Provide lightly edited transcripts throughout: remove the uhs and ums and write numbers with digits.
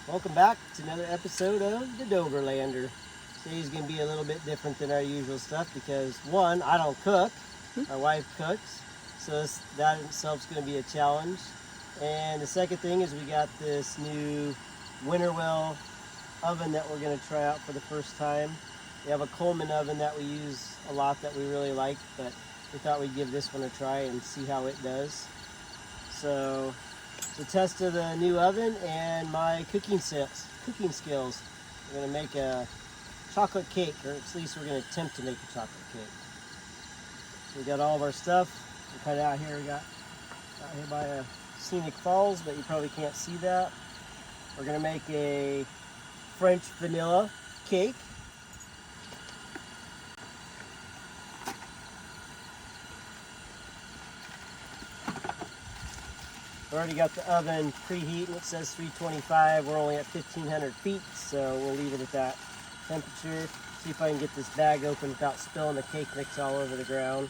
Welcome back to another episode of the Doberlander. Today's going to be a little bit different than our usual stuff because one, I don't cook, my wife cooks, so that in itself is going to be a challenge. And the second thing is we got this new winter well oven that we're going to try out for the first time. We have a Coleman oven that we use a lot that we really like, but we thought we'd give this one a try and see how it does. So it's a test of the new oven and my cooking skills. We're going to make a chocolate cake, or at least we're going to attempt to make a chocolate cake. So we got all of our stuff. We're kind of out here. We got out here by a scenic falls, but you probably can't see that. We're going to make a French vanilla cake. We already got the oven preheating. It says 325. We're only at 1,500 feet, so we'll leave it at that temperature. See if I can get this bag open without spilling the cake mix all over the ground.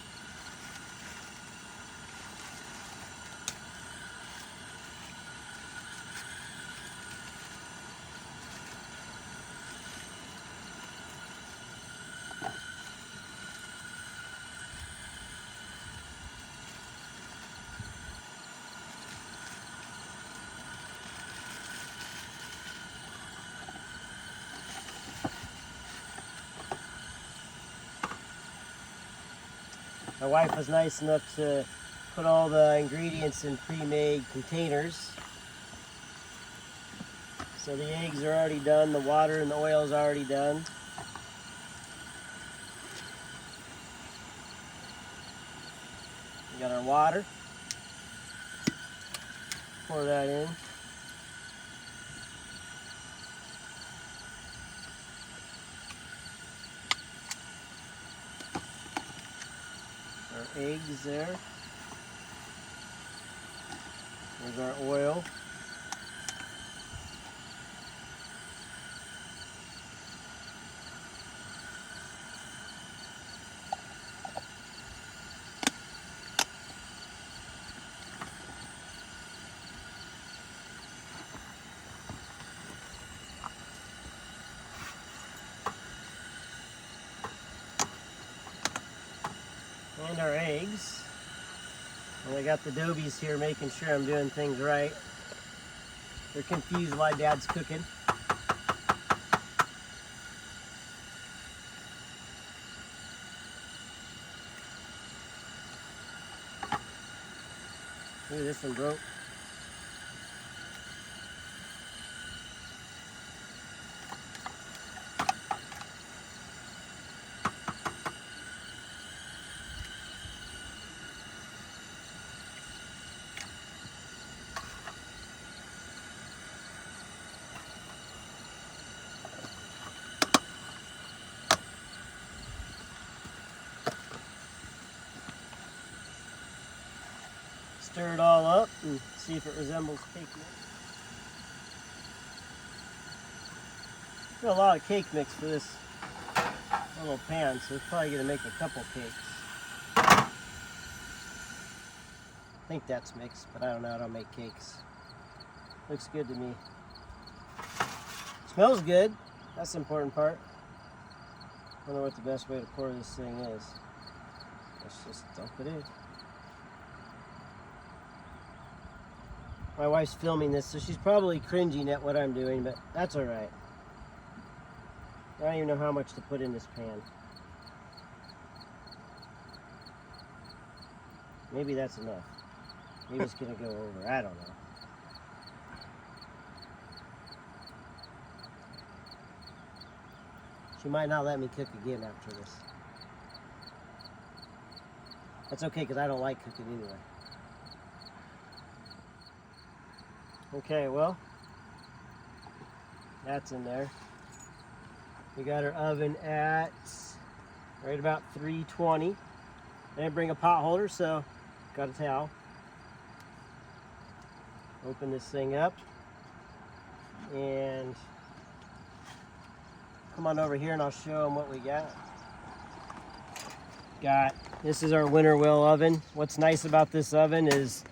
My wife was nice enough to put all the ingredients in pre-made containers. So the eggs are already done, the water and the oil is already done. We got our water. Pour that in. Our eggs there. There's our oil. And our eggs. And I got the Dobies here making sure I'm doing things right. They're confused why Dad's cooking. Ooh, this one broke. Stir it all up and see if it resembles cake mix. Got a lot of cake mix for this little pan, so it's probably going to make a couple cakes. I think that's mixed, but I don't know. I don't make cakes. Looks good to me. Smells good. That's the important part. I don't know what the best way to pour this thing is. Let's just dump it in. My wife's filming this, so she's probably cringing at what I'm doing, but that's all right. I don't even know how much to put in this pan. Maybe that's enough. Maybe it's gonna go over. I don't know. She might not let me cook again after this. That's okay, because I don't like cooking anyway. Okay, well, that's in there. We got our oven at right about 320. I didn't bring a pot holder, so got a towel. Open this thing up and come on over here and I'll show them what we got. This is our winter well oven. What's nice about this oven is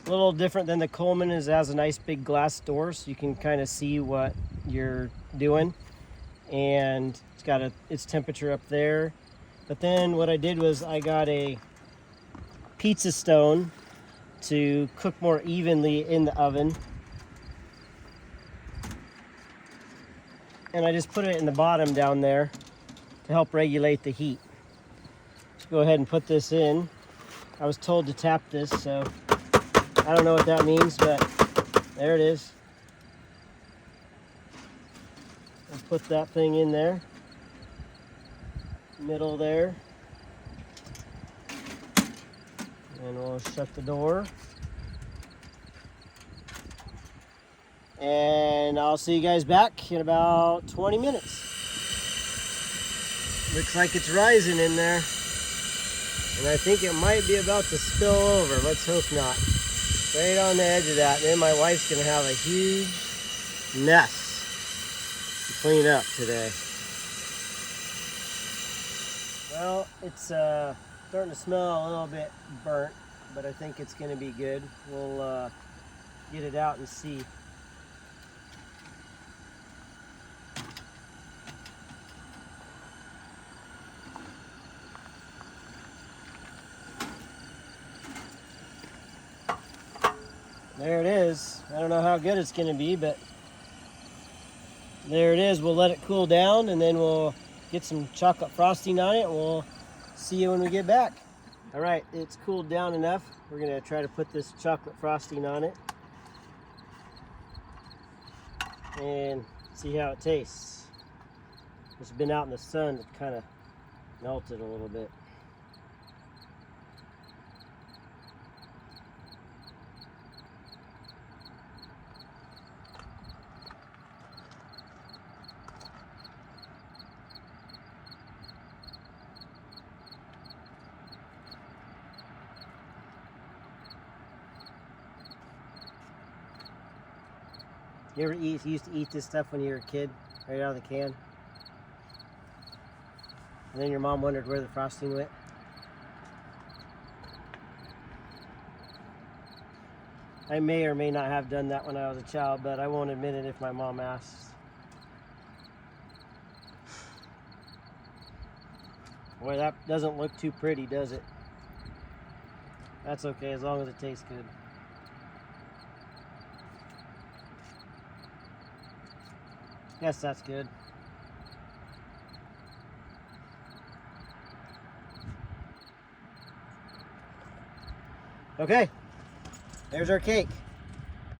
A little different than the Coleman is it has a nice big glass door, so you can kind of see what you're doing. And it's got its temperature up there. But then what I did was I got a pizza stone to cook more evenly in the oven. And I just put it in the bottom down there to help regulate the heat. Let's go ahead and put this in. I was told to tap this, so I don't know what that means, but there it is. I'll put that thing in there. Middle there. And we'll shut the door. And I'll see you guys back in about 20 minutes. Looks like it's rising in there. And I think it might be about to spill over. Let's hope not. Right on the edge of that. And then my wife's going to have a huge mess to clean up today. Well, it's starting to smell a little bit burnt, but I think it's going to be good. We'll get it out and see. There it is. I don't know how good it's going to be, but there it is. We'll let it cool down, and then we'll get some chocolate frosting on it, and we'll see you when we get back. All right, it's cooled down enough. We're going to try to put this chocolate frosting on it and see how it tastes. It's been out in the sun. It kind of melted a little bit. You ever used to eat this stuff when you were a kid, right out of the can? And then your mom wondered where the frosting went? I may or may not have done that when I was a child, but I won't admit it if my mom asks. Boy, that doesn't look too pretty, does it? That's okay, as long as it tastes good. Yes, that's good. Okay, there's our cake.